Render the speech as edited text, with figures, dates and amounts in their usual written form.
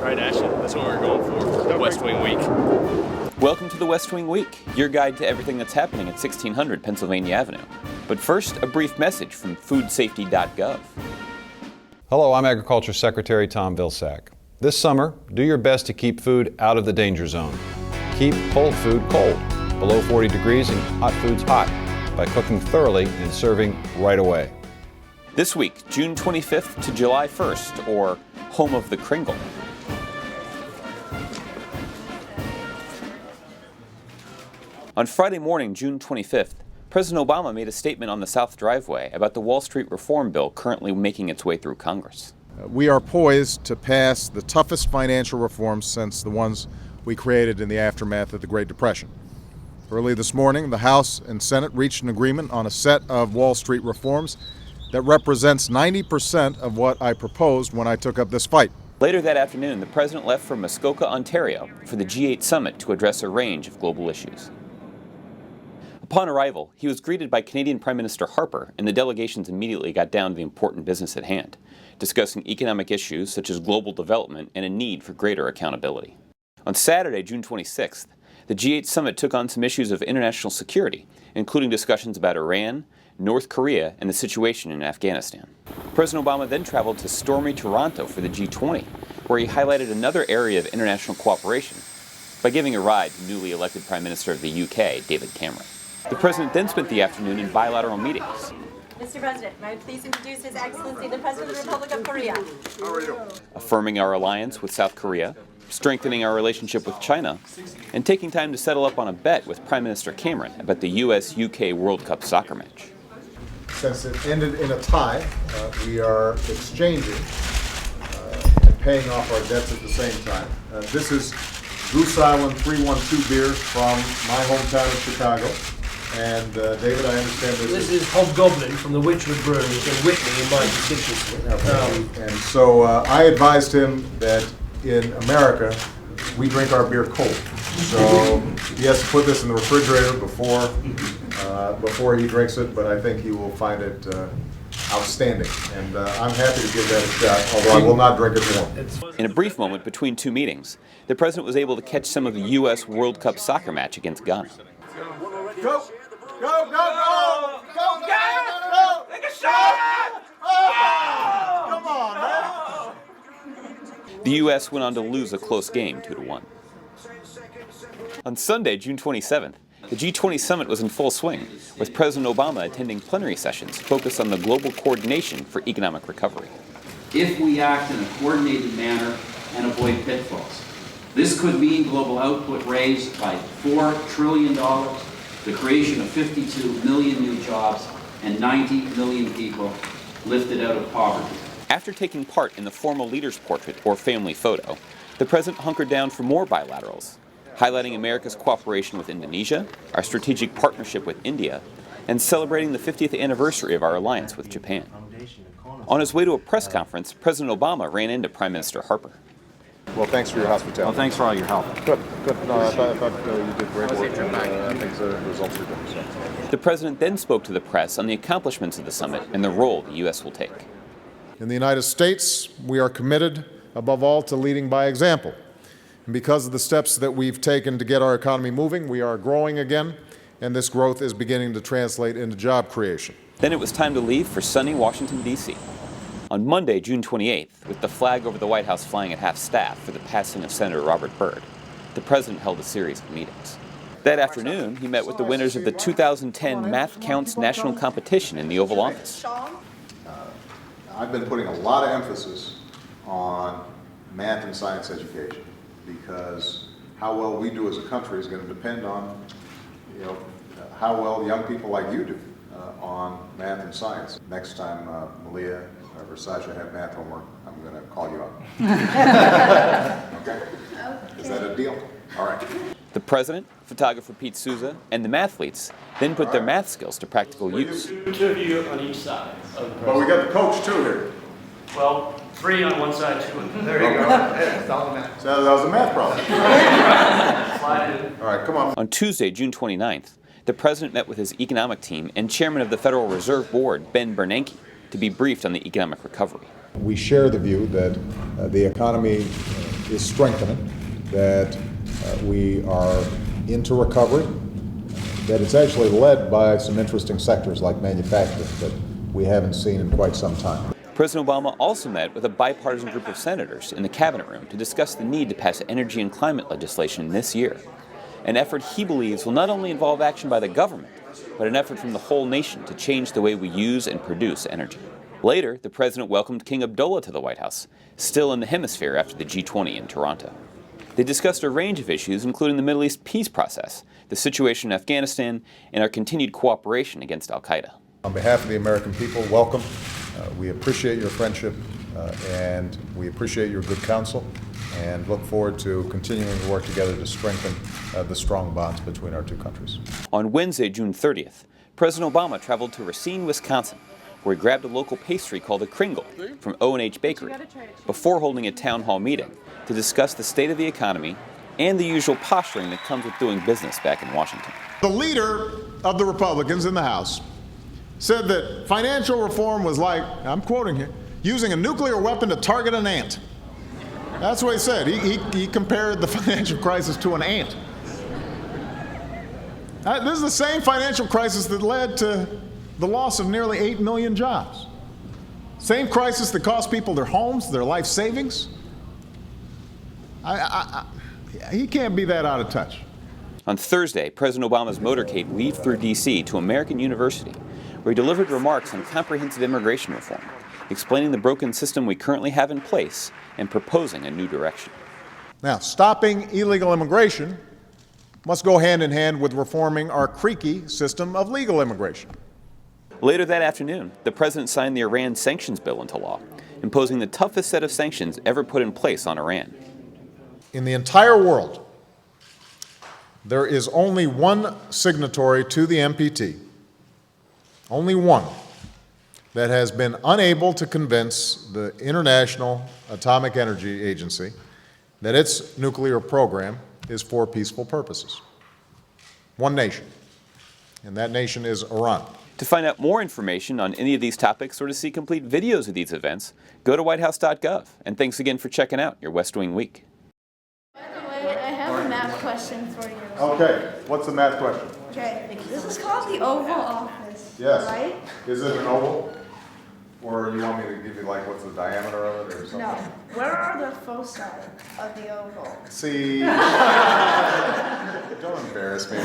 Right, Ashton? That's what we're going for West Wing Week. Welcome to the West Wing Week, your guide to everything that's happening at 1600 Pennsylvania Avenue. But first, a brief message from foodsafety.gov. Hello, I'm Agriculture Secretary Tom Vilsack. This summer, do your best to keep food out of the danger zone. Keep cold food cold, below 40 degrees, and hot foods hot by cooking thoroughly and serving right away. This week, June 25th to July 1st, or Home of the Kringle. On Friday morning, June 25th, President Obama made a statement on the South Driveway about the Wall Street reform bill currently making its way through Congress. We are poised to pass the toughest financial reforms since the ones we created in the aftermath of the Great Depression. Early this morning, the House and Senate reached an agreement on a set of Wall Street reforms that represents 90% of what I proposed when I took up this fight. Later that afternoon, the president left for Muskoka, Ontario for the G8 summit to address a range of global issues. Upon arrival, he was greeted by Canadian Prime Minister Harper, and the delegations immediately got down to the important business at hand, discussing economic issues such as global development and a need for greater accountability. On Saturday, June 26th, the G8 summit took on some issues of international security, including discussions about Iran, North Korea, and the situation in Afghanistan. President Obama then traveled to stormy Toronto for the G20, where he highlighted another area of international cooperation by giving a ride to newly elected Prime Minister of the UK, David Cameron. The president then spent the afternoon in bilateral meetings. Mr. President, may I please introduce His Excellency, the President of the Republic of Korea. How are you? Affirming our alliance with South Korea, strengthening our relationship with China, and taking time to settle up on a bet with Prime Minister Cameron about the US-UK World Cup soccer match. Since it ended in a tie, we are exchanging and paying off our debts at the same time. This is Goose Island 312 beer from my hometown of Chicago. And David, I understand this is Hobgoblin from the Witchwood Brewery in Whitney in my constituency. And so I advised him that in America, we drink our beer cold. So he has to put this in the refrigerator before he drinks it, but I think he will find it outstanding. And I'm happy to give that a shot, although I will not drink it warm. In a brief moment between two meetings, the president was able to catch some of the U.S. World Cup soccer match against Ghana. Go! Go, go, go! Go, go! Take a shot! Oh! Come on, man! The U.S. went on to lose a close game, 2-1. On Sunday, June 27th, the G20 summit was in full swing, with President Obama attending plenary sessions focused on the global coordination for economic recovery. If we act in a coordinated manner and avoid pitfalls, this could mean global output raised by $4 trillion, the creation of 52 million new jobs, and 90 million people lifted out of poverty. After taking part in the formal leader's portrait or family photo, the president hunkered down for more bilaterals, highlighting America's cooperation with Indonesia, our strategic partnership with India, and celebrating the 50th anniversary of our alliance with Japan. On his way to a press conference, President Obama ran into Prime Minister Harper. Well, thanks for your hospitality. Well, thanks for all your help. Good, good. No, I thought you did great work, and I think the results are good. So. The president then spoke to the press on the accomplishments of the summit and the role the U.S. will take. In the United States, we are committed, above all, to leading by example. And because of the steps that we've taken to get our economy moving, we are growing again, and this growth is beginning to translate into job creation. Then it was time to leave for sunny Washington, D.C. On Monday, June 28th, with the flag over the White House flying at half-staff for the passing of Senator Robert Byrd, the president held a series of meetings. That afternoon, he met with the winners of the 2010 Math Counts National Competition in the Oval Office. I've been putting a lot of emphasis on math and science education because how well we do as a country is going to depend on, how well young people like you do on math and science. Next time Malia or Sasha have math homework, I'm going to call you up. Okay? Is that a deal? All right. The president, photographer Pete Souza, and the mathletes then put their math skills to practical use. Two of you on each side of the But we got the coach too here. Well, 3 on one side, 2 on the other. There you go. So that was a math problem. Slide in. All right, come on. On Tuesday, June 29th, the president met with his economic team and chairman of the Federal Reserve Board, Ben Bernanke, to be briefed on the economic recovery. We share the view that the economy is strengthening, that we are into recovery, that it's actually led by some interesting sectors like manufacturing that we haven't seen in quite some time. President Obama also met with a bipartisan group of senators in the cabinet room to discuss the need to pass energy and climate legislation this year, an effort he believes will not only involve action by the government, but an effort from the whole nation to change the way we use and produce energy. Later, the president welcomed King Abdullah to the White House, still in the hemisphere after the G20 in Toronto. They discussed a range of issues, including the Middle East peace process, the situation in Afghanistan, and our continued cooperation against al-Qaeda. On behalf of the American people, welcome. We appreciate your friendship and we appreciate your good counsel and look forward to continuing to work together to strengthen the strong bonds between our two countries. On Wednesday, June 30th, President Obama traveled to Racine, Wisconsin, where he grabbed a local pastry called a Kringle from O&H Bakery before holding a town hall meeting to discuss the state of the economy and the usual posturing that comes with doing business back in Washington. The leader of the Republicans in the House said that financial reform was like, I'm quoting here, using a nuclear weapon to target an ant. That's what he said. He compared the financial crisis to an ant. This is the same financial crisis that led to the loss of nearly 8 million jobs. Same crisis that cost people their homes, their life savings. He can't be that out of touch. On Thursday, President Obama's motorcade weaved through D.C. to American University, where he delivered remarks on comprehensive immigration reform, explaining the broken system we currently have in place and proposing a new direction. Now, stopping illegal immigration must go hand in hand with reforming our creaky system of legal immigration. Later that afternoon, the president signed the Iran sanctions bill into law, imposing the toughest set of sanctions ever put in place on Iran. In the entire world, there is only one signatory to the NPT, only one, that has been unable to convince the International Atomic Energy Agency that its nuclear program is for peaceful purposes. One nation, and that nation is Iran. To find out more information on any of these topics or to see complete videos of these events, go to whitehouse.gov. And thanks again for checking out your West Wing Week. By the way, I have a math question for you. Okay, what's the math question? Okay, this is called the Oval Office, Yes. right? Is it an oval? Or you want me to give you like what's the diameter of it or something? No. Where are the foci of the oval? See, don't embarrass me.